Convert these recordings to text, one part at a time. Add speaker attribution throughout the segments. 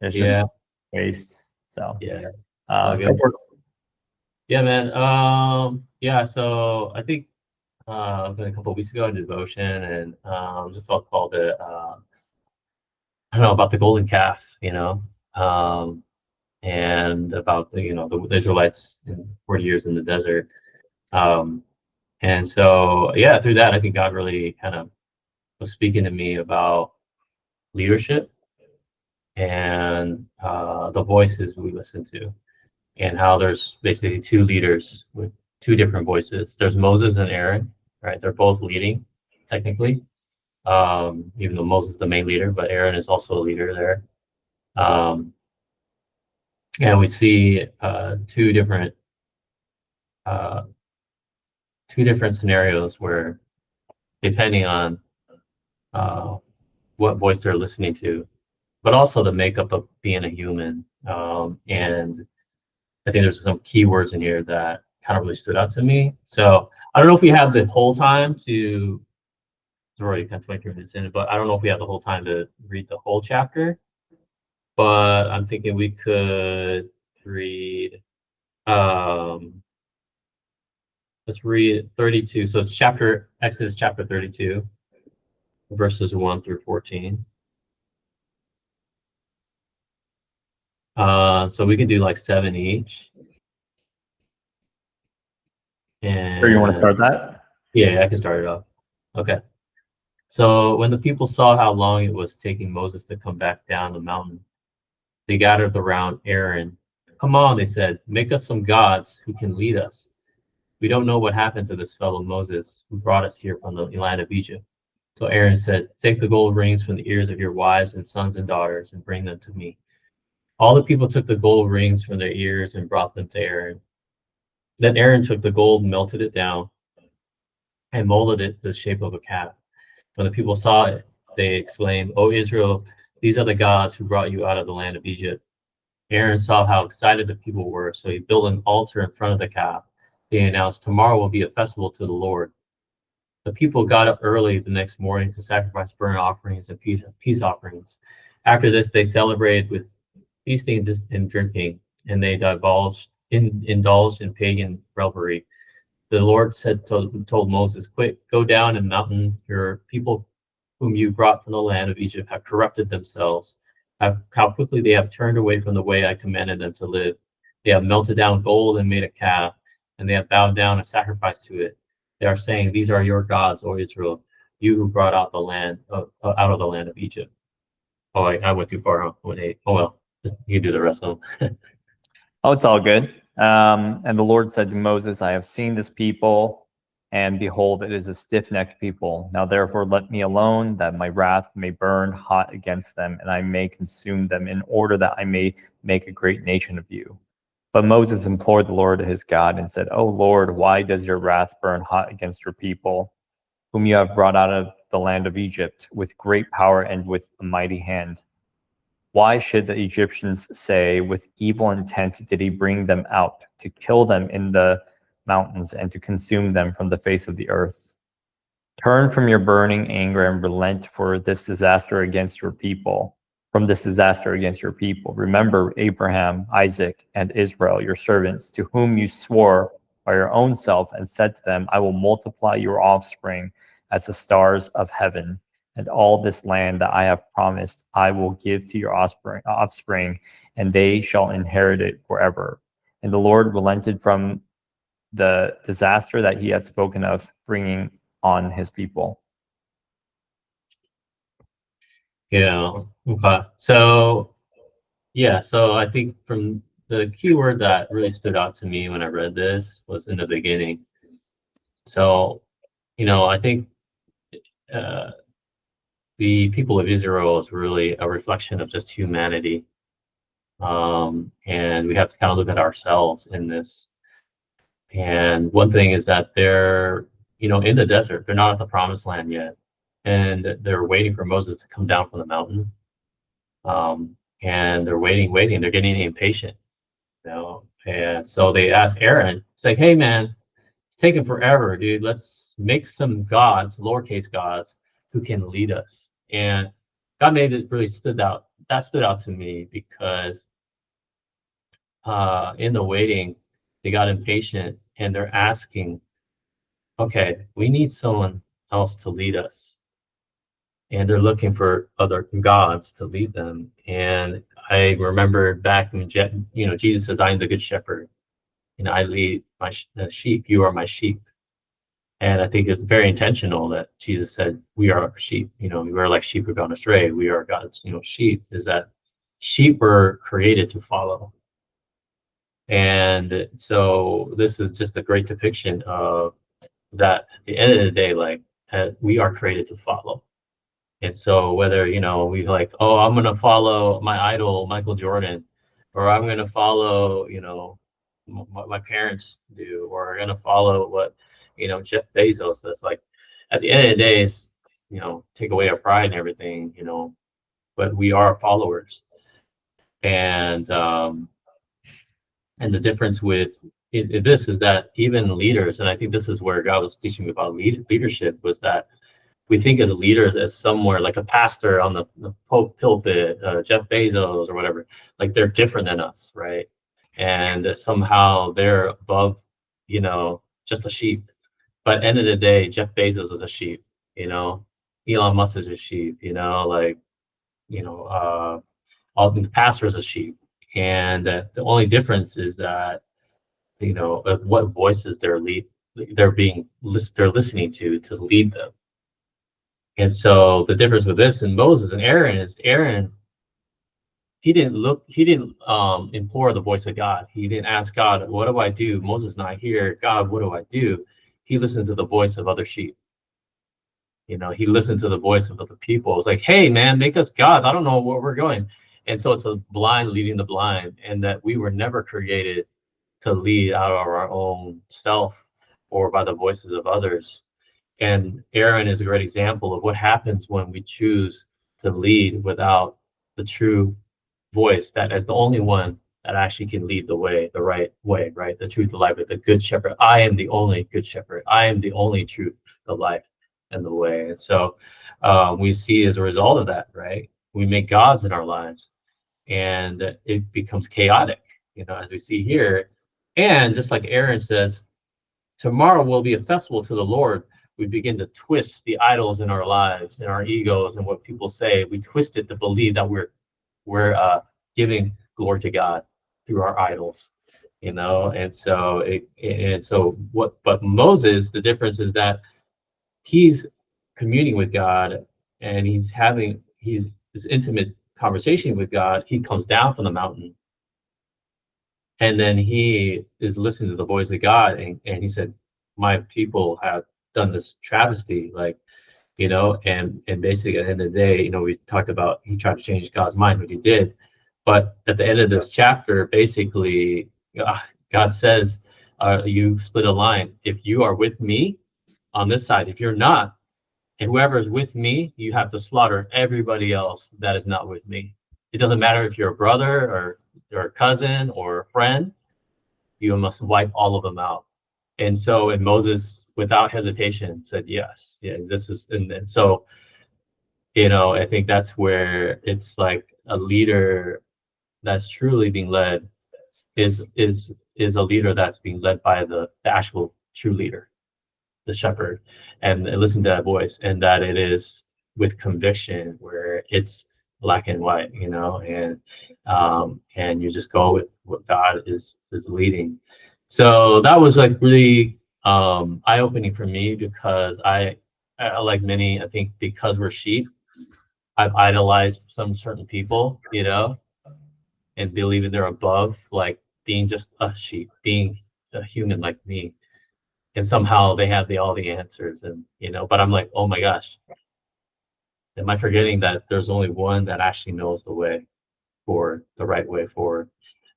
Speaker 1: It's just
Speaker 2: Yeah.
Speaker 1: waste. So
Speaker 2: Yeah. All
Speaker 1: go
Speaker 2: good.
Speaker 1: for it.
Speaker 2: Yeah, man. Yeah. So I think a couple of weeks ago I did devotion and just felt called to I don't know about the golden calf, um, and about the Israelites in 40 years in the desert. Um, and so yeah, through that I think God really kind of was speaking to me about leadership and the voices we listen to, and how there's basically two leaders with two different voices. There's Moses and Aaron, right? They're both leading technically, even though Moses is the main leader, but Aaron is also a leader there. Um, and we see uh, two different scenarios where, depending on uh, what voice they're listening to, but also the makeup of being a human. And I think there's some keywords in here that kind of really stood out to me. So I don't know if we have the whole time to. It's already kind of 23 minutes in, but I don't know if we have the whole time to read the whole chapter. But I'm thinking we could read. Um, let's read 32. So it's Exodus chapter 32, verses 1 through 14. So we can do like 7 each.
Speaker 1: Sure, you want to
Speaker 2: And
Speaker 1: start that?
Speaker 2: yeah, I can start it off. Okay. So when the people saw how long it was taking Moses to come back down the mountain, they gathered around Aaron. Come on, they said, make us some gods who can lead us. We don't know what happened to this fellow Moses who brought us here from the land of Egypt. So Aaron said, take the gold rings from the ears of your wives and sons and daughters and bring them to me. All the people took the gold rings from their ears and brought them to Aaron. Then Aaron took the gold, melted it down, and molded it the shape of a calf. When the people saw it, they exclaimed, O Israel, these are the gods who brought you out of the land of Egypt. Aaron saw how excited the people were, so he built an altar in front of the calf. They announced, tomorrow will be a festival to the Lord. The people got up early the next morning to sacrifice burnt offerings and peace offerings. After this, they celebrated with feasting and drinking, and they indulged in pagan revelry. The Lord told Moses, quick, go down and mountain. Your people whom you brought from the land of Egypt have corrupted themselves. How quickly they have turned away from the way I commanded them to live. They have melted down gold and made a calf, and they have bowed down and sacrificed to it. They are saying, these are your gods, O Israel, you who brought out out of the land of Egypt. Oh, I went too far. Huh? I went 8. Oh well, you can do the rest of them.
Speaker 1: Oh, it's all good. And the Lord said to Moses, I have seen this people, and behold, it is a stiff-necked people. Now therefore let me alone, that my wrath may burn hot against them, and I may consume them, in order that I may make a great nation of you. But Moses implored the Lord his God and said, O Lord, why does your wrath burn hot against your people, whom you have brought out of the land of Egypt with great power and with a mighty hand? Why should the Egyptians say, with evil intent did he bring them out, to kill them in the mountains and to consume them from the face of the earth? Turn from your burning anger and relent for this disaster against your people. From this disaster against your people, remember Abraham, Isaac, and Israel, your servants, to whom you swore by your own self and said to them, I will multiply your offspring as the stars of heaven, and all this land that I have promised I will give to your offspring, and they shall inherit it forever. And the Lord relented from the disaster that he had spoken of bringing on his people.
Speaker 2: Yeah. Okay. So yeah. So I think from the key word that really stood out to me when I read this was in the beginning. So, I think uh, the people of Israel is really a reflection of just humanity. And we have to kind of look at ourselves in this. And one thing is that they're, in the desert. They're not at the promised land yet. And they're waiting for Moses to come down from the mountain. And they're waiting. They're getting impatient, And so they ask Aaron, it's like, hey, man, it's taking forever, dude. Let's make some gods, lowercase gods, who can lead us. And God made it really stood out that stood out to me because in the waiting, they got impatient and they're asking, okay, we need someone else to lead us. And they're looking for other gods to lead them. And I remember back when Jesus says, "I am the good shepherd, and I lead my sheep. You are my sheep." And I think it's very intentional that Jesus said, "We are sheep. We are like sheep who've gone astray. We are God's, sheep." Is that sheep were created to follow. And so this is just a great depiction of that. At the end of the day, like we are created to follow. And so whether, we like, oh, I'm going to follow my idol, Michael Jordan, or I'm going to follow, what my parents do, or I'm going to follow what, Jeff Bezos does. Like at the end of the day, it's, take away our pride and everything, but we are followers. And the difference with this is that even leaders, and I think this is where God was teaching me about leadership, was that we think as leaders as somewhere like a pastor on the pulpit, Jeff Bezos or whatever, like they're different than us, right? And somehow they're above, just a sheep. But end of the day, Jeff Bezos is a sheep, Elon Musk is a sheep, all the pastor is a sheep. And the only difference is that, what voices they're listening to lead them. And so the difference with this and Moses and Aaron is Aaron, he didn't implore the voice of God. He didn't ask God, what do I do? Moses not here. God, what do I do? He listened to the voice of other sheep. He listened to the voice of other people. It's like, hey man, make us gods. I don't know where we're going. And so it's a blind leading the blind, and that we were never created to lead out of our own self or by the voices of others. And Aaron is a great example of what happens when we choose to lead without the true voice that is the only one that actually can lead the way, the right way, right? The truth, the life, the good shepherd. I am the only good shepherd. I am the only truth, the life, and the way. And so we see as a result of that, right? We make gods in our lives, and it becomes chaotic, as we see here. And just like Aaron says, tomorrow will be a festival to the Lord. We begin to twist the idols in our lives and our egos and what people say. We twist it to believe that we're giving glory to God through our idols, And so but Moses, the difference is that he's communing with God, and he's this intimate conversation with God. He comes down from the mountain, and then he is listening to the voice of God, and he said, my people have done this travesty, and basically at the end of the day, we talked about he tried to change God's mind, what he did. But at the end of this chapter, basically, God says, you split a line. If you are with me on this side, if you're not, and whoever is with me, you have to slaughter everybody else that is not with me. It doesn't matter if you're a brother or a cousin or a friend, you must wipe all of them out. And so, and Moses, without hesitation, said yes. Yeah, this is, and so, I think that's where it's like a leader that's truly being led is a leader that's being led by the actual true leader, the shepherd, and listen to that voice, and that it is with conviction, where it's black and white, and you just go with what God is leading. So that was like really eye-opening for me, because I like many, I think because we're sheep, I've idolized some certain people, and believing they're above, like being just a sheep, being a human like me, and somehow they have all the answers, and but I'm like, oh my gosh, am I forgetting that there's only one that actually knows the way forward, the right way forward,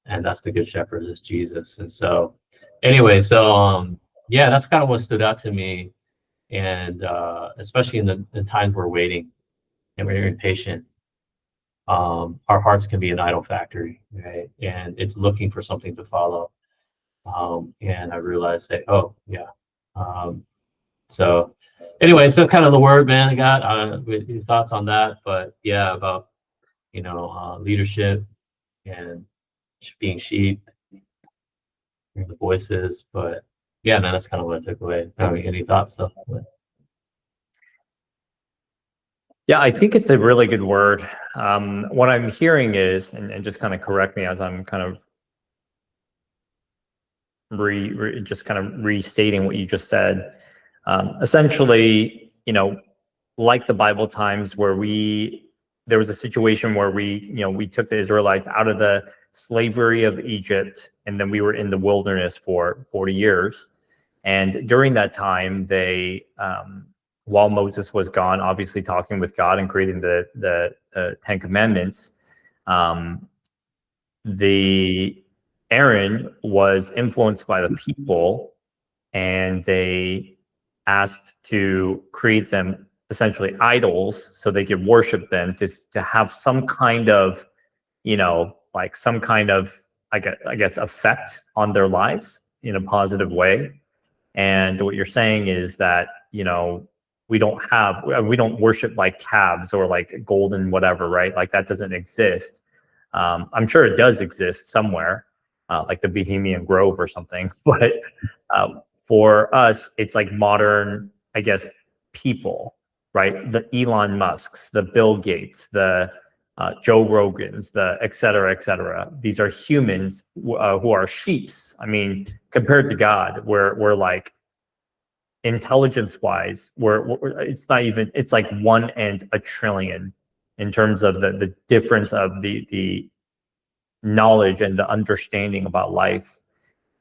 Speaker 2: and that's the good shepherd, is Jesus. And so anyway, so yeah, that's kind of what stood out to me. And especially in the times we're waiting and we're impatient, our hearts can be an idol factory, right? And it's looking for something to follow. And I realized that, oh yeah. So anyway, so kind of the word, man, I got with your thoughts on that. But yeah, about leadership and being sheep, hearing the voices. But yeah, man, that's kind of what I took away. I mean, any thoughts though?
Speaker 1: Yeah, I think it's a really good word. What I'm hearing is, and just kind of correct me as I'm kind of just kind of restating what you just said. Essentially, like the Bible times where there was a situation where we took the Israelites out of the slavery of Egypt, and then we were in the wilderness for 40 years. And during that time, while Moses was gone, obviously talking with God and creating the Ten Commandments, the Aaron was influenced by the people, and they asked to create them essentially idols so they could worship them to have some kind of, like some kind of, I guess effect on their lives in a positive way. And what you're saying is that, we don't worship like calves or like golden whatever, right? Like that doesn't exist. I'm sure it does exist somewhere, like the Bohemian Grove or something. But for us, it's like modern, I guess, people, right? The Elon Musks, the Bill Gates, the Joe Rogans, the et cetera, et cetera. These are humans who are sheeps. I mean, compared to God, we're like, intelligence wise, it's not even, it's like 1 and a trillion in terms of the difference of the knowledge and the understanding about life.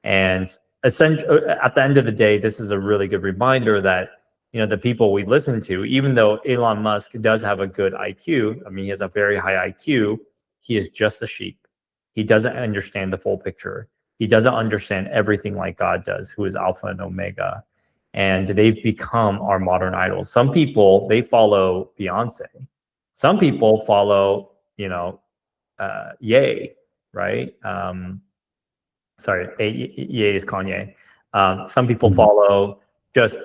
Speaker 1: And essentially, at the end of the day, this is a really good reminder that, the people we listen to, even though Elon Musk does have a good IQ, I mean, he has a very high IQ, he is just a sheep. He doesn't understand the full picture. He doesn't understand everything like God does, who is Alpha and Omega. And they've become our modern idols. Some people, they follow Beyonce. Some people follow, Ye, right? Sorry, Ye is Kanye. Some people follow just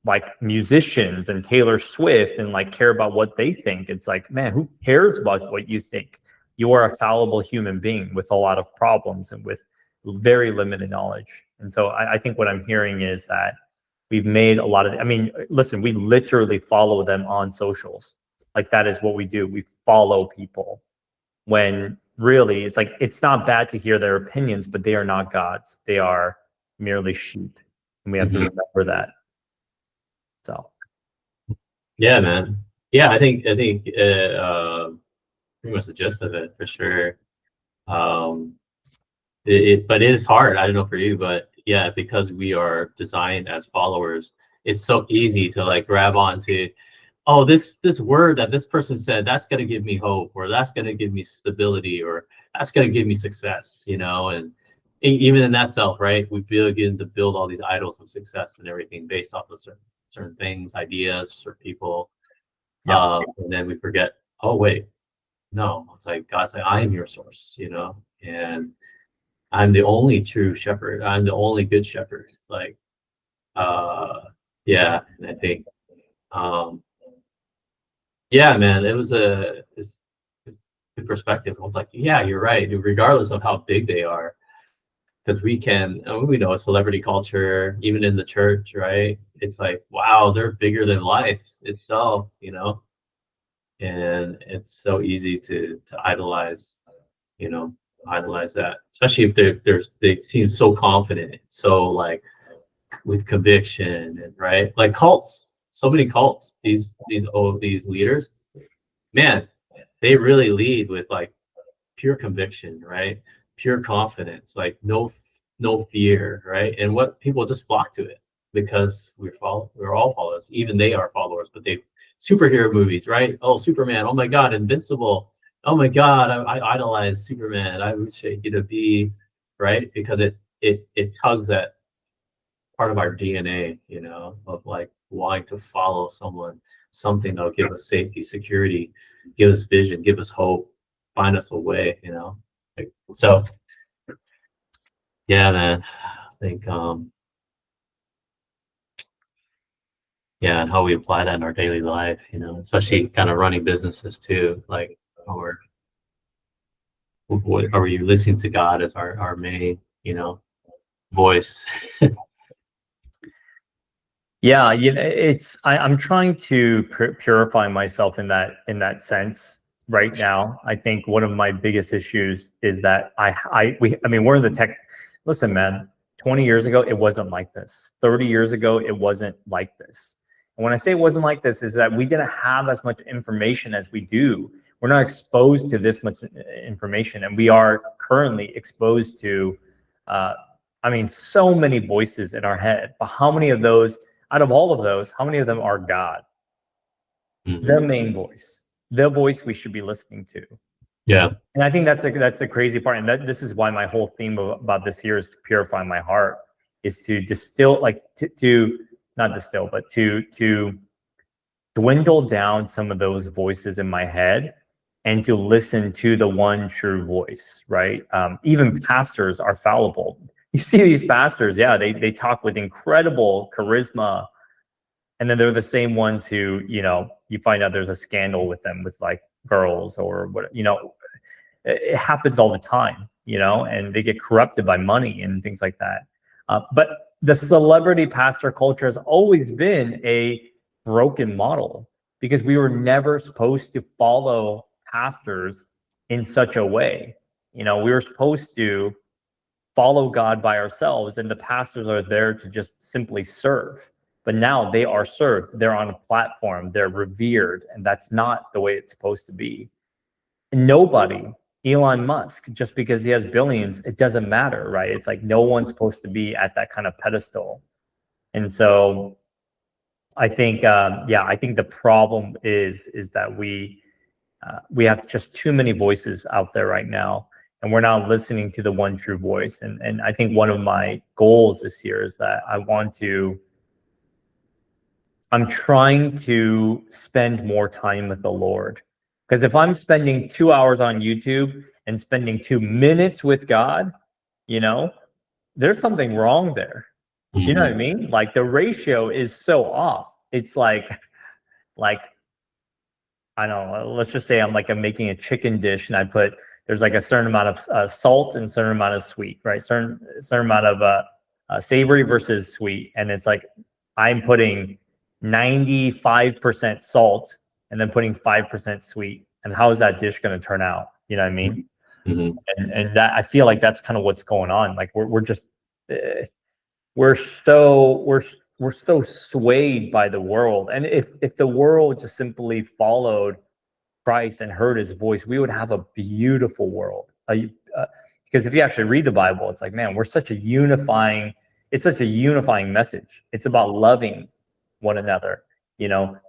Speaker 1: like musicians and Taylor Swift and like care about what they think. It's like, man, who cares about what you think? You are a fallible human being with a lot of problems and with very limited knowledge. And so I think what I'm hearing is that we've made a lot of, I mean, listen, we literally follow them on socials. Like that is what we do. We follow people, when really it's like, it's not bad to hear their opinions, but they are not gods. They are merely sheep. And we have to remember that. So.
Speaker 2: Yeah, man. Yeah, I think pretty much the gist of it for sure. But it is hard. I don't know for you, but yeah, because we are designed as followers, it's so easy to like grab onto, oh, this word that this person said, that's gonna give me hope, or that's gonna give me stability, or that's gonna give me success, and even in that self, right? We begin to build all these idols of success and everything based off of certain things, ideas, certain people.
Speaker 1: Yeah.
Speaker 2: And then we forget, oh wait, no, it's like God's like, I am your source, and I'm the only true shepherd. I'm the only good shepherd. Like, yeah, and I think, yeah, man, it's a good perspective. I was like, yeah, you're right. Regardless of how big they are, because we know a celebrity culture, even in the church, right? It's like, wow, they're bigger than life itself, and it's so easy to idolize, idolize that, especially if they seem so confident, so like with conviction, and right, like cults, so many cults, these leaders, man, they really lead with like pure conviction, right? Pure confidence, like no fear, right? And what people just flock to it because we're all followers. Even they are followers, but they superhero movies, right? Oh, Superman, oh my God, Invincible. Oh my God, I idolize Superman. I wish I could be, right? Because it tugs at part of our DNA, of like wanting to follow something that'll give us safety, security, give us vision, give us hope, find us a way, Like, so yeah, man. I think yeah, and how we apply that in our daily life, especially kind of running businesses too, like our are we listening to God as our main, voice?
Speaker 1: Yeah, I'm trying to purify myself in that sense right now. I think one of my biggest issues is that I mean, we're in the tech. Listen, man, 20 years ago it wasn't like this. 30 years ago it wasn't like this. And when I say it wasn't like this, is that we didn't have as much information as we do. We're not exposed to this much information, and we are currently exposed to, I mean, so many voices in our head. But how many of those? Out of all of those, how many of them are God? The main voice, the voice we should be listening to.
Speaker 2: Yeah.
Speaker 1: And I think that's the crazy part. And this is why my whole theme about this year is to purify my heart, is to distill, like to not distill, but to dwindle down some of those voices in my head and to listen to the one true voice, right? Even pastors are fallible. You see these pastors, yeah, they talk with incredible charisma, and then they're the same ones who, you find out there's a scandal with them, with like girls or what, it happens all the time, and they get corrupted by money and things like that. But the celebrity pastor culture has always been a broken model, because we were never supposed to follow pastors in such a way. We were supposed to follow God by ourselves, and the pastors are there to just simply serve. But now they are served. They're on a platform. They're revered, and that's not the way it's supposed to be. And nobody, Elon Musk, just because he has billions, it doesn't matter, right? It's like no one's supposed to be at that kind of pedestal. And so I think, I think the problem is that we have just too many voices out there right now, and we're not listening to the one true voice. And I think one of my goals this year is that I'm trying to spend more time with the Lord. Because if I'm spending 2 hours on YouTube and spending 2 minutes with God, there's something wrong there. You know what I mean? Like the ratio is so off. It's like I don't know, let's just say I'm making a chicken dish, and there's like a certain amount of salt and a certain amount of sweet, right? Certain amount of savory versus sweet. And it's like I'm putting 95% salt and then putting 5% sweet. And how is that dish going to turn out? You know what I mean? And that, I feel like that's kind of what's going on. Like we're just we're so swayed by the world. And if the world just simply followed Christ and heard his voice, we would have a beautiful world. Because if you actually read the Bible, it's like, man, it's such a unifying message. It's about loving one another,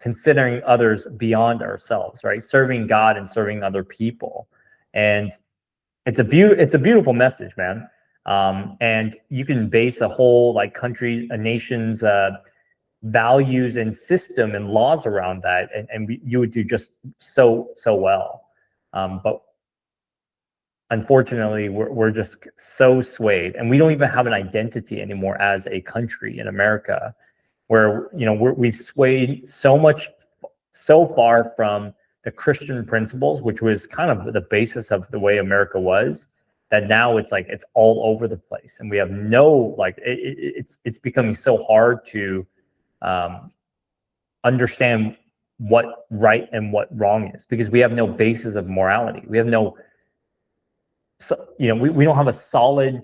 Speaker 1: considering others beyond ourselves, right? Serving God and serving other people. And it's a beautiful message, man. And you can base a whole a nation's values and system and laws around that, and you would do just so well. But unfortunately, we're just so swayed, and we don't even have an identity anymore as a country in America, where we've swayed so far from the Christian principles, which was kind of the basis of the way America was, that now it's like it's all over the place, and we have no it's becoming so hard to understand what right and what wrong is, because we have no basis of morality. We have no, we don't have a solid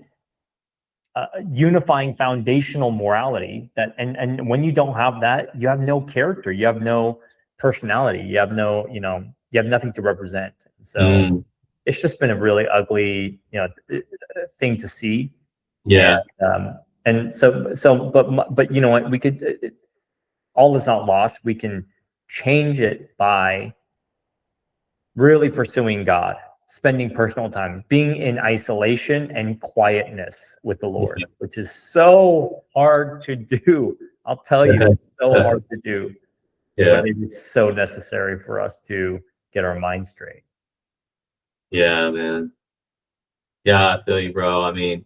Speaker 1: unifying foundational morality, and when you don't have that, you have no character, you have no personality, you have nothing to represent. So it's just been a really ugly thing to see.
Speaker 2: Yeah.
Speaker 1: And so but you know what, we could, all is not lost. We can change it by really pursuing God, spending personal time, being in isolation and quietness with the Lord, which is so hard to do. I'll tell you, it's so hard to do.
Speaker 2: Yeah.
Speaker 1: But it's so necessary for us to get our minds straight.
Speaker 2: Yeah, man. Yeah, I feel you, bro. I mean,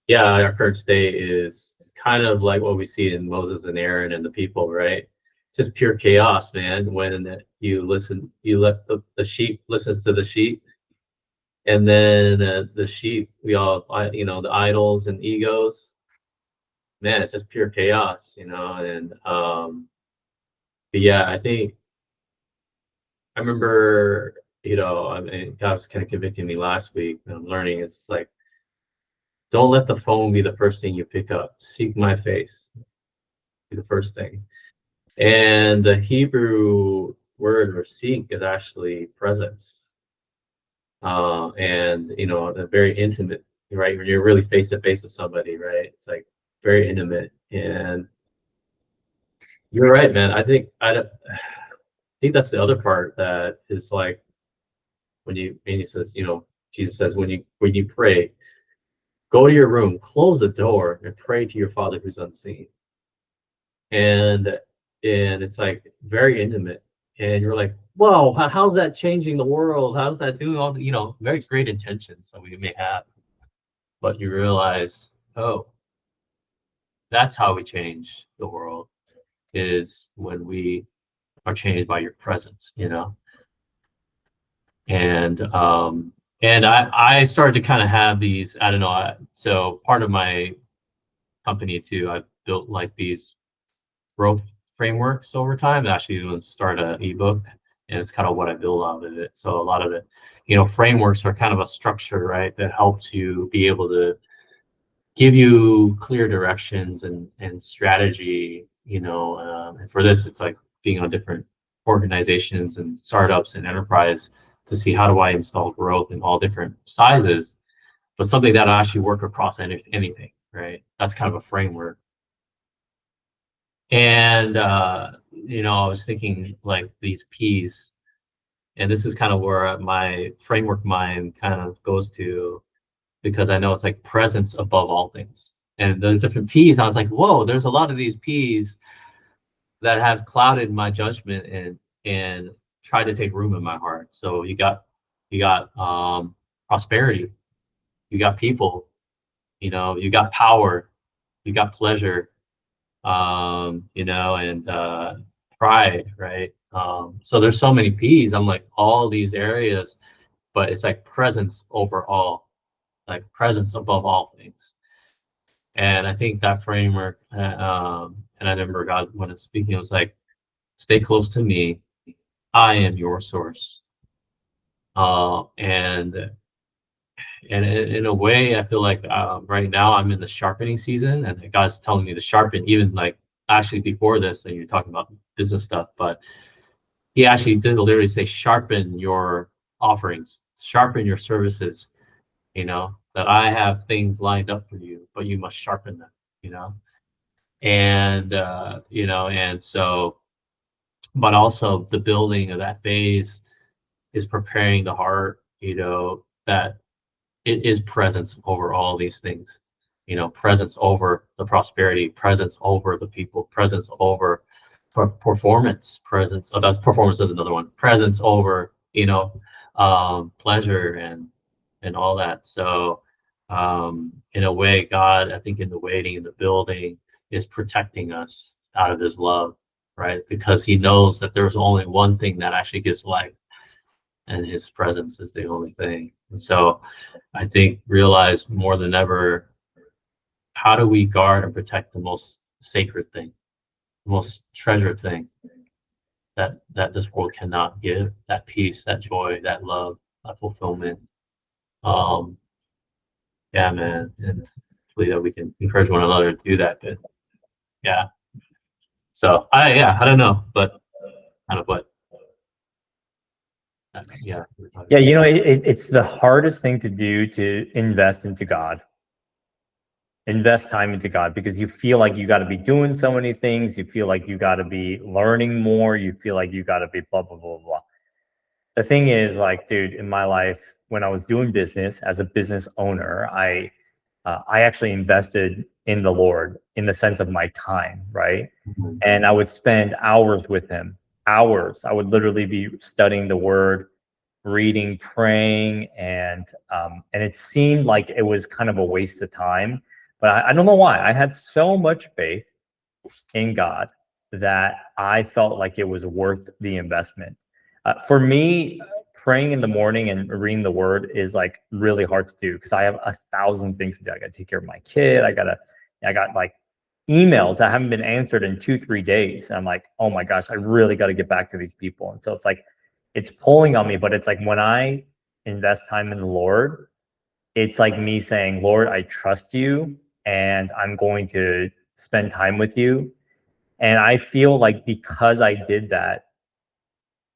Speaker 2: yeah, our current state is kind of like what we see in Moses and Aaron and the people, right? Just pure chaos, man. When you let the sheep listens to the sheep, And then the sheep, we all, the idols and egos, man, it's just pure chaos, and but yeah, I think I remember, I mean, God was kind of convicting me last week, and I'm learning it's like, don't let the phone be the first thing you pick up. Seek my face, be the first thing. And the Hebrew word for seek is actually presence. And a very intimate, right? When you're really face to face with somebody, right? It's like very intimate. And you're right, man. I think that's the other part that is like when he says, Jesus says when you pray, go to your room, close the door, and pray to your Father who's unseen. And it's like very intimate. And you're like, whoa, how's that changing the world? How's that doing all the, very great intentions that we may have. But you realize, oh, that's how we change the world, is when we are changed by your presence. And I started to kind of have these, I don't know, so part of my company too, I've built like these growth frameworks over time. Actually, going to start an ebook, and it's kind of what I build out of it. So a lot of it, frameworks are kind of a structure, right, that helps you be able to give you clear directions and strategy. And for this, it's like being on different organizations and startups and enterprise to see how do I install growth in all different sizes, but something that'll actually work across anything, right? That's kind of a framework. And I was thinking like these P's, and this is kind of where my framework mind kind of goes to, because I know it's like presence above all things. And those different P's, I was like, whoa, there's a lot of these P's that have clouded my judgment and tried to take room in my heart. So you got prosperity, you got people, you got power, you got pleasure, and pride, right? So there's so many P's. I'm like all these areas, but it's like presence over all, like presence above all things. And I think that framework, and I remember God when it's speaking, it was like, stay close to me. I am your source. And in a way, I feel like right now I'm in the sharpening season, and God's telling me to sharpen, even like actually before this, and you're talking about business stuff, but he actually did literally say, sharpen your offerings, sharpen your services, that I have things lined up for you, but you must sharpen them. And so, but also the building of that phase is preparing the heart, that it is presence over all these things, presence over the prosperity, presence over the people, presence over performance, presence. Oh, that's performance is another one. Presence over, pleasure and all that. So, in a way, God, I think in the waiting, in the building, is protecting us out of His love, right? Because He knows that there's only one thing that actually gives life, and His presence is the only thing. And so, I think realize more than ever, how do we guard and protect the most sacred thing, the most treasured thing that this world cannot give, that peace, that joy, that love, that fulfillment. Yeah, man, and hopefully that we can encourage one another to do that. But yeah, so I don't know, but kind of what. Yeah.
Speaker 1: Yeah, it's the hardest thing to do, to invest into God. Invest time into God, because you feel like you got to be doing so many things. You feel like you got to be learning more. You feel like you got to be blah, blah, blah, blah. The thing is, like, dude, in my life, when I was doing business as a business owner, I actually invested in the Lord in the sense of my time, right?
Speaker 2: Mm-hmm.
Speaker 1: And I would spend hours with Him, hours. I would literally be studying the Word, reading, praying, and it seemed like it was kind of a waste of time. But I don't know why. I had so much faith in God that I felt like it was worth the investment. For me, praying in the morning and reading the word is like really hard to do because I have 1,000 things to do. I got to take care of my kid. I got like emails that haven't been answered in 2-3 days. And I'm like, oh my gosh, I really got to get back to these people. And so it's like, it's pulling on me, but it's like when I invest time in the Lord, it's like me saying, Lord, I trust you and I'm going to spend time with you. And I feel like because I did that,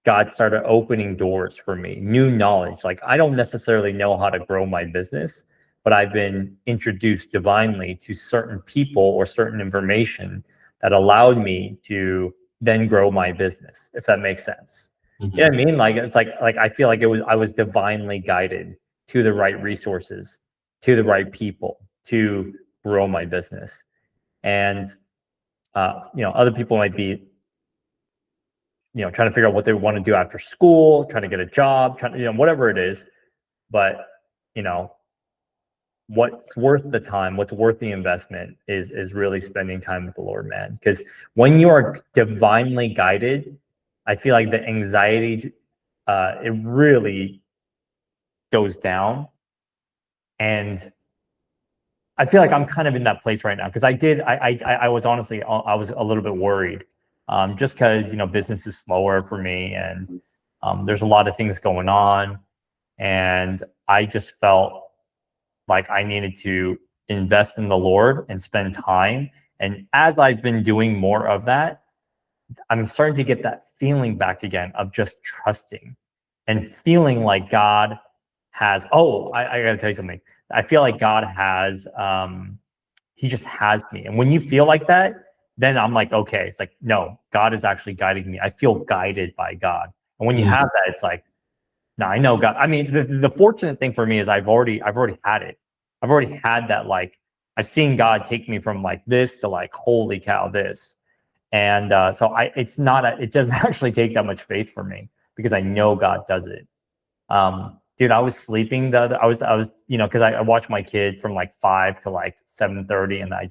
Speaker 1: God started opening doors for me, new knowledge. Like I don't necessarily know how to grow my business, but I've been introduced divinely to certain people or certain information that allowed me to then grow my business, if that makes sense. You know what I mean? Like it's like I feel like I was divinely guided to the right resources, to the right people to grow my business. And other people might be trying to figure out what they want to do after school, trying to get a job, whatever it is. But, what's worth the time, what's worth the investment is really spending time with the Lord, man. Because when you are divinely guided, I feel like the anxiety, it really goes down. And I feel like I'm kind of in that place right now because I was honestly, I was a little bit worried, just because business is slower for me and there's a lot of things going on, and I just felt like I needed to invest in the Lord and spend time. And as I've been doing more of that, I'm starting to get that feeling back again of just trusting and feeling like God has. Oh, I got to tell you something. I feel like God has. He just has me. And when you feel like that, then I'm like, okay, it's like, no, God is actually guiding me. I feel guided by God. And when you have that, it's like, no, I know God. I mean, the fortunate thing for me is I've already had it. I've already had that. Like, I've seen God take me from like this to like, holy cow, this. And so it doesn't actually take that much faith for me because I know God does it. Dude, I was sleeping I was, because I watched my kid from like 5 to like 7:30, and I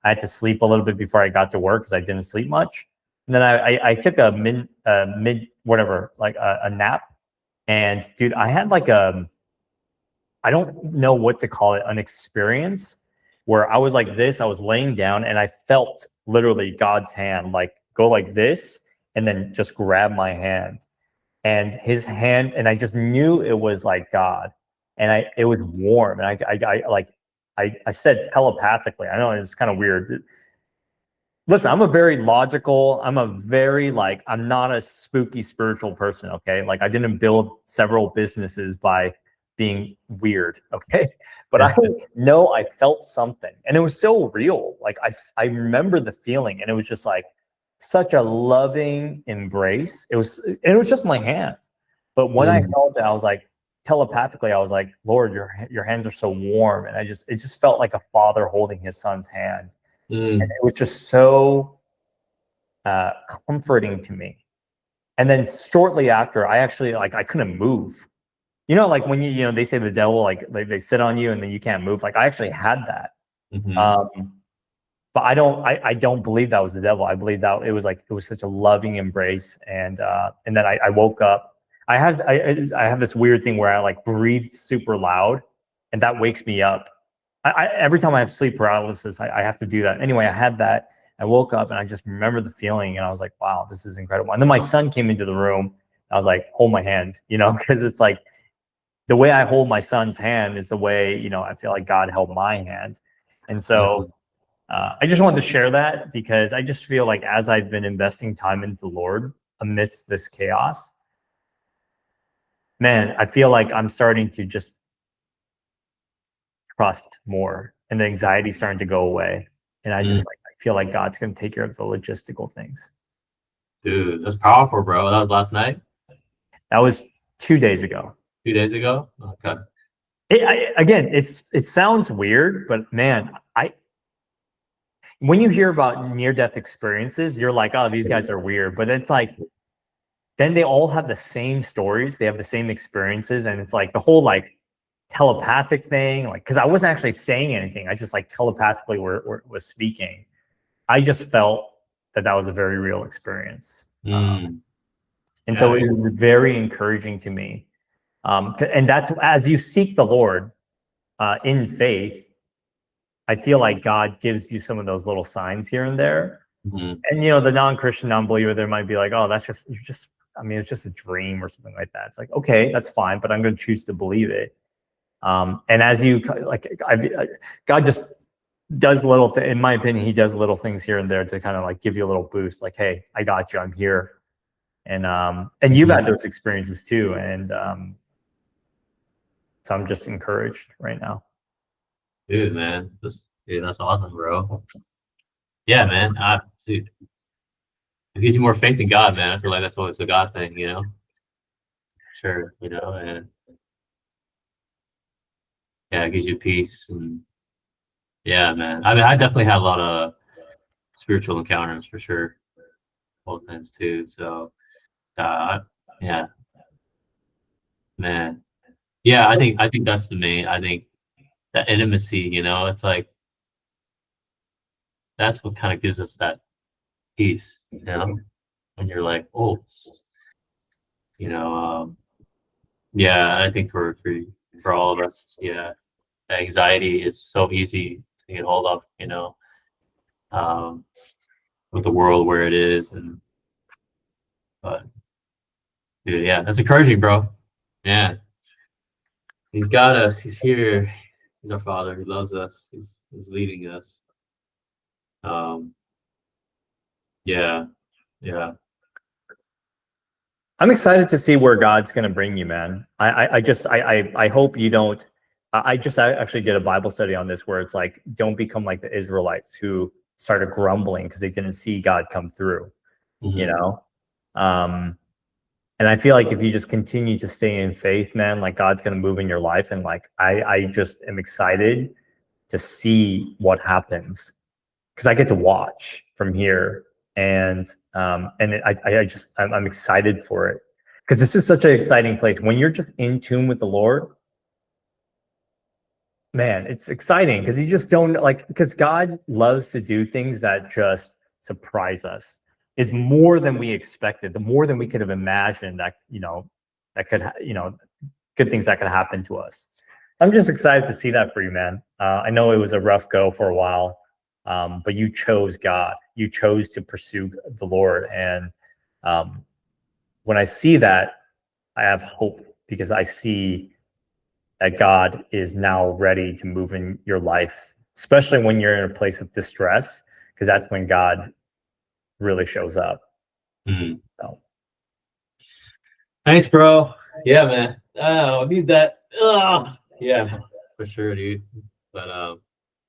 Speaker 1: had to sleep a little bit before I got to work because I didn't sleep much. And then I took a mid whatever, like a nap. And dude, I had like I don't know what to call it, an experience where I was like this, I was laying down and I felt literally God's hand like go like this and then just grab my hand. And his hand, and I just knew it was like God. And it was warm. And I said telepathically, I know it's kind of weird. Listen, I'm a very logical, I'm not a spooky spiritual person, okay? Like I didn't build several businesses by being weird, okay? But I know I felt something and it was so real. Like I remember the feeling and it was just like such a loving embrace. It was just my hand. But when I felt it, I was like telepathically, I was like, Lord, your hands are so warm. And it just felt like a father holding his son's hand. And it was just so comforting to me. And then shortly after, I actually I couldn't move. Like when they say the devil like they sit on you and then you can't move. Like I actually had that. But I don't believe that was the devil. I believe that it was such a loving embrace. And then I woke up. I have this weird thing where I like breathe super loud, and that wakes me up. Every time I have sleep paralysis, I have to do that. Anyway, I had that. I woke up and I just remember the feeling, and I was like, wow, this is incredible. And then my son came into the room. I was like, hold my hand, because it's like the way I hold my son's hand is the way, I feel like God held my hand. And so I just wanted to share that because I just feel like as I've been investing time into the Lord amidst this chaos, man, I feel like I'm starting to just trust more, and the anxiety starting to go away. And I just I feel like God's going to take care of the logistical things.
Speaker 2: Dude, that's powerful, bro. That was last night?
Speaker 1: That was 2 days ago.
Speaker 2: 2 days ago? Okay.
Speaker 1: Again, it sounds weird, but man, when you hear about near-death experiences, you're like, oh, these guys are weird. But it's like, then they all have the same stories. They have the same experiences. And it's like the whole like telepathic thing, like, because I wasn't actually saying anything. I just like telepathically was speaking. I just felt that was a very real experience. And so it was very encouraging to me And that's as you seek the Lord in faith. I feel like God gives you some of those little signs here and there.
Speaker 2: Mhm.
Speaker 1: And the non-Christian non-believer there might be like, oh, that's just it's just a dream or something like that. It's like, okay, that's fine, but I'm going to choose to believe it. And as you God just does little in my opinion, he does little things here and there to kind of like give you a little boost, like, hey, I got you, I'm here. And you've had those experiences too. And so I'm just encouraged right now.
Speaker 2: Dude, man, that's awesome, bro. Yeah, man. Dude, it gives you more faith in God, man. I feel like that's always a God thing, Sure, and yeah, it gives you peace and yeah, man. I mean, I definitely had a lot of spiritual encounters for sure, both ends too. So, yeah, man. Yeah, I think that's the main. I think that intimacy, it's like that's what kind of gives us that peace, when you're like, oh, you know, um, yeah, I think for all of us, yeah, anxiety is so easy to get hold of, um, with the world where it is, but dude, yeah, that's encouraging, bro. Yeah, he's got us. He's here. He's our Father. He loves us. He's leading us. Um, yeah, yeah.
Speaker 1: I'm excited to see where God's going to bring you, man. I hope you don't. I actually did a Bible study on this where it's like, don't become like the Israelites who started grumbling because they didn't see God come through, you
Speaker 2: Mhm.
Speaker 1: know? And I feel like if you just continue to stay in faith, man, like God's going to move in your life. And like, I just am excited to see what happens because I get to watch from here, and I'm excited for it because this is such an exciting place. When you're just in tune with the Lord, man, it's exciting because you just don't like because God loves to do things that just surprise us. Is more than we expected, the more than we could have imagined that that could good things that could happen to us. I'm just excited to see that for you, man. I know it was a rough go for a while, but you chose God. You chose to pursue the Lord. And when I see that, I have hope because I see that God is now ready to move in your life, especially when you're in a place of distress, because that's when God really shows up.
Speaker 2: Mhm.
Speaker 1: So.
Speaker 2: Thanks, bro. Yeah, man. Oh, I need that. Yeah, for sure, dude. But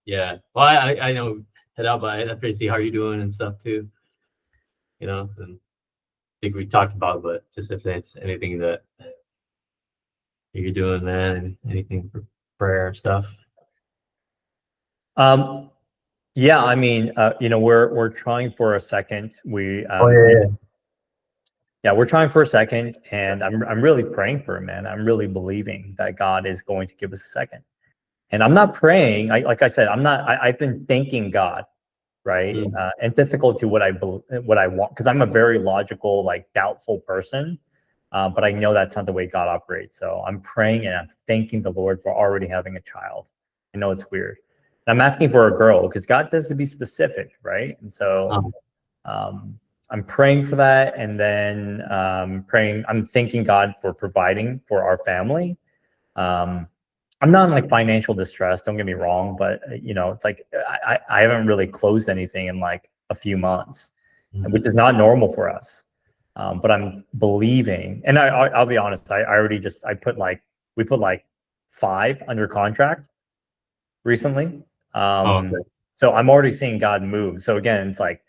Speaker 2: yeah. Well, I know head out, but I have to see how you're doing and stuff too. And I think we talked about, it, but just if there's anything that you're doing, man, anything for prayer and stuff.
Speaker 1: Yeah, I mean, we're trying for a second. We're trying for a second, and I'm really praying for it, man. I'm really believing that God is going to give us a second. And I'm not praying, like I said, I've been thanking God, right?
Speaker 2: Mm.
Speaker 1: And difficult to what I want, because I'm a very logical, like doubtful person. But I know that's not the way God operates. So I'm praying and I'm thanking the Lord for already having a child. I know it's weird. And I'm asking for a girl because God says to be specific, right? And so I'm praying for that, and then I'm thanking God for providing for our family. I'm not in like financial distress, don't get me wrong, but it's like I haven't really closed anything in like a few months, which is not normal for us. But I'm believing, and I'll be honest, I already we put like 5 under contract recently.
Speaker 2: Okay.
Speaker 1: So I'm already seeing God move. So again, it's like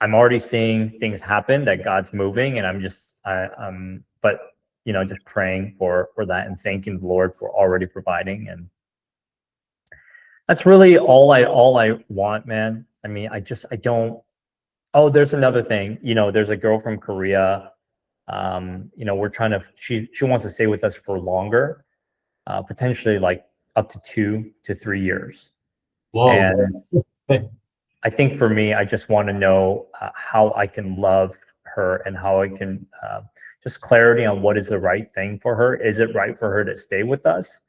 Speaker 1: I'm already seeing things happen that God's moving, and but just praying for that and thanking the Lord for already providing, and that's really all I want, man. I mean, I don't. Oh, there's another thing. There's a girl from Korea. We're trying to. She wants to stay with us for longer, potentially like up to 2 to 3 years,
Speaker 2: Whoa.
Speaker 1: and I think for me, I just want to know how I can love her and how I can just clarity on what is the right thing for her. Is it right for her to stay with us?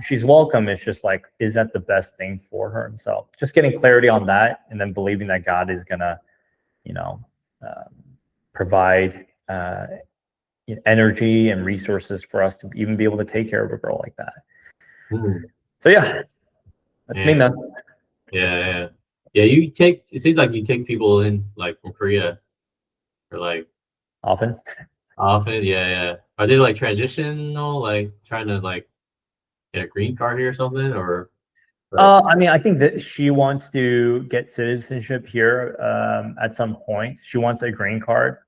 Speaker 1: She's welcome. It's just like, is that the best thing for her? And so just getting clarity on that, and then believing that God is gonna, you know, provide energy and resources for us to even be able to take care of a girl like that. So yeah, that's me, man.
Speaker 2: Yeah. It seems like you take people in like from Korea, or like
Speaker 1: Often.
Speaker 2: Yeah. Are they like transitional, like trying to like get a green card here or something, or?
Speaker 1: I mean, I think that she wants to get citizenship here at some point. She wants a green card.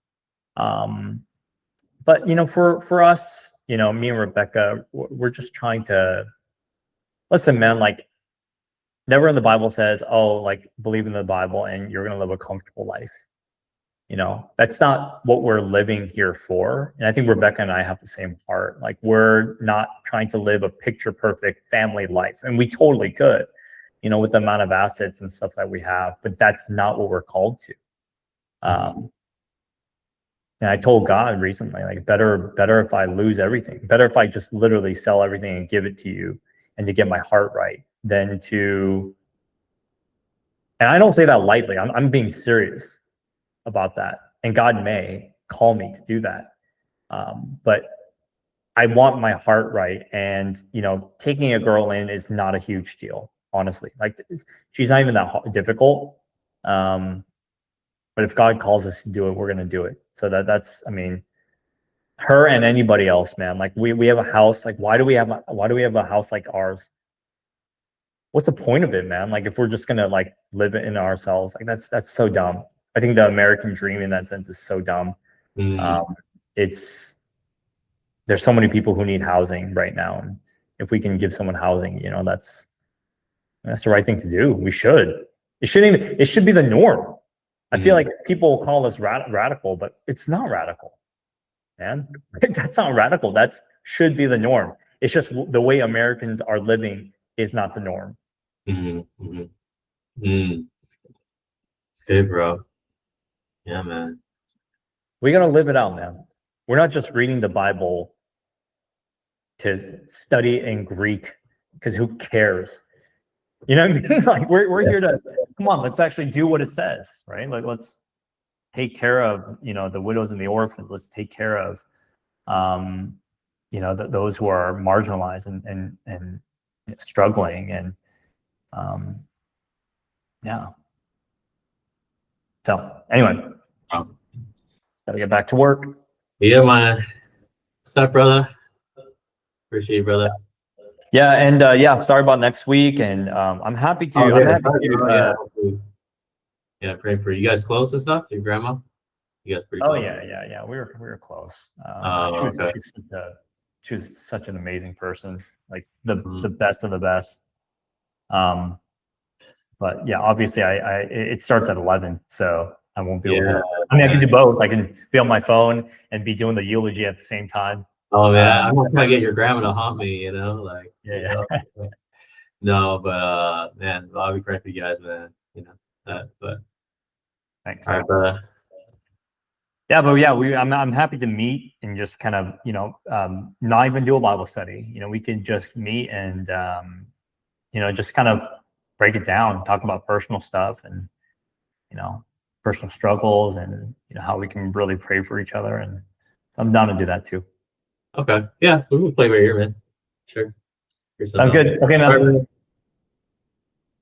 Speaker 1: But for us, me and Rebecca, we're just trying to listen, man. Like, never in the Bible says, "Oh, like believe in the Bible and you're gonna live a comfortable life." That's not what we're living here for. And I think Rebecca and I have the same heart. Like, we're not trying to live a picture perfect family life, and we totally could, with the amount of assets and stuff that we have. But that's not what we're called to. And I told God recently, like, better if I lose everything, better if I just literally sell everything and give it to you, and to get my heart right, than to. And I don't say that lightly. I'm being serious about that, and God may call me to do that. But I want my heart right, and taking a girl in is not a huge deal, honestly. Like, she's not even that difficult. But if God calls us to do it, we're gonna do it. So that's, I mean, her and anybody else, man. Like, we have a house. Like, why do we have a house like ours? What's the point of it, man? Like, if we're just gonna like live it in ourselves, like that's so dumb. I think the American dream in that sense is so dumb. There's so many people who need housing right now, and if we can give someone housing, that's the right thing to do. We should. It should be the norm. I feel like people call us radical, but it's not radical, man. That's not radical. That should be the norm. It's just the way Americans are living is not the norm.
Speaker 2: It's good, bro. Yeah, man.
Speaker 1: We gotta live it out, man. We're not just reading the Bible to study in Greek, because who cares? You know what I mean? Like, we're here to, come on, let's actually do what it says, right? Like, let's take care of the widows and the orphans. Let's take care of those who are marginalized and struggling, and yeah. So anyway, gotta get back to work.
Speaker 2: Yeah, man. What's up, brother? Appreciate you, brother.
Speaker 1: Yeah, and sorry about next week, and I'm happy to.
Speaker 2: Yeah, pray for you. You guys close and stuff. Your grandma. You guys pretty close.
Speaker 1: Oh yeah. We were close. She was such an amazing person, like the best of the best. But yeah, obviously it starts at 11, so I won't be able to. I mean, I can do both. I can be on my phone and be doing the eulogy at the same time.
Speaker 2: Oh man, I'm not trying to get your grandma to haunt me, like.
Speaker 1: Yeah.
Speaker 2: No, but man, I'll be praying for you guys, man. But
Speaker 1: thanks.
Speaker 2: All right, brother.
Speaker 1: Yeah, but yeah, I'm happy to meet and just kind of not even do a Bible study. We could just meet and just kind of break it down, talk about personal stuff and personal struggles, and how we can really pray for each other. And so I'm down to do that too.
Speaker 2: Okay, yeah, we can play right here, man. Sure.
Speaker 1: Sounds good. Okay, man.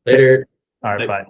Speaker 2: Later.
Speaker 1: All right, bye.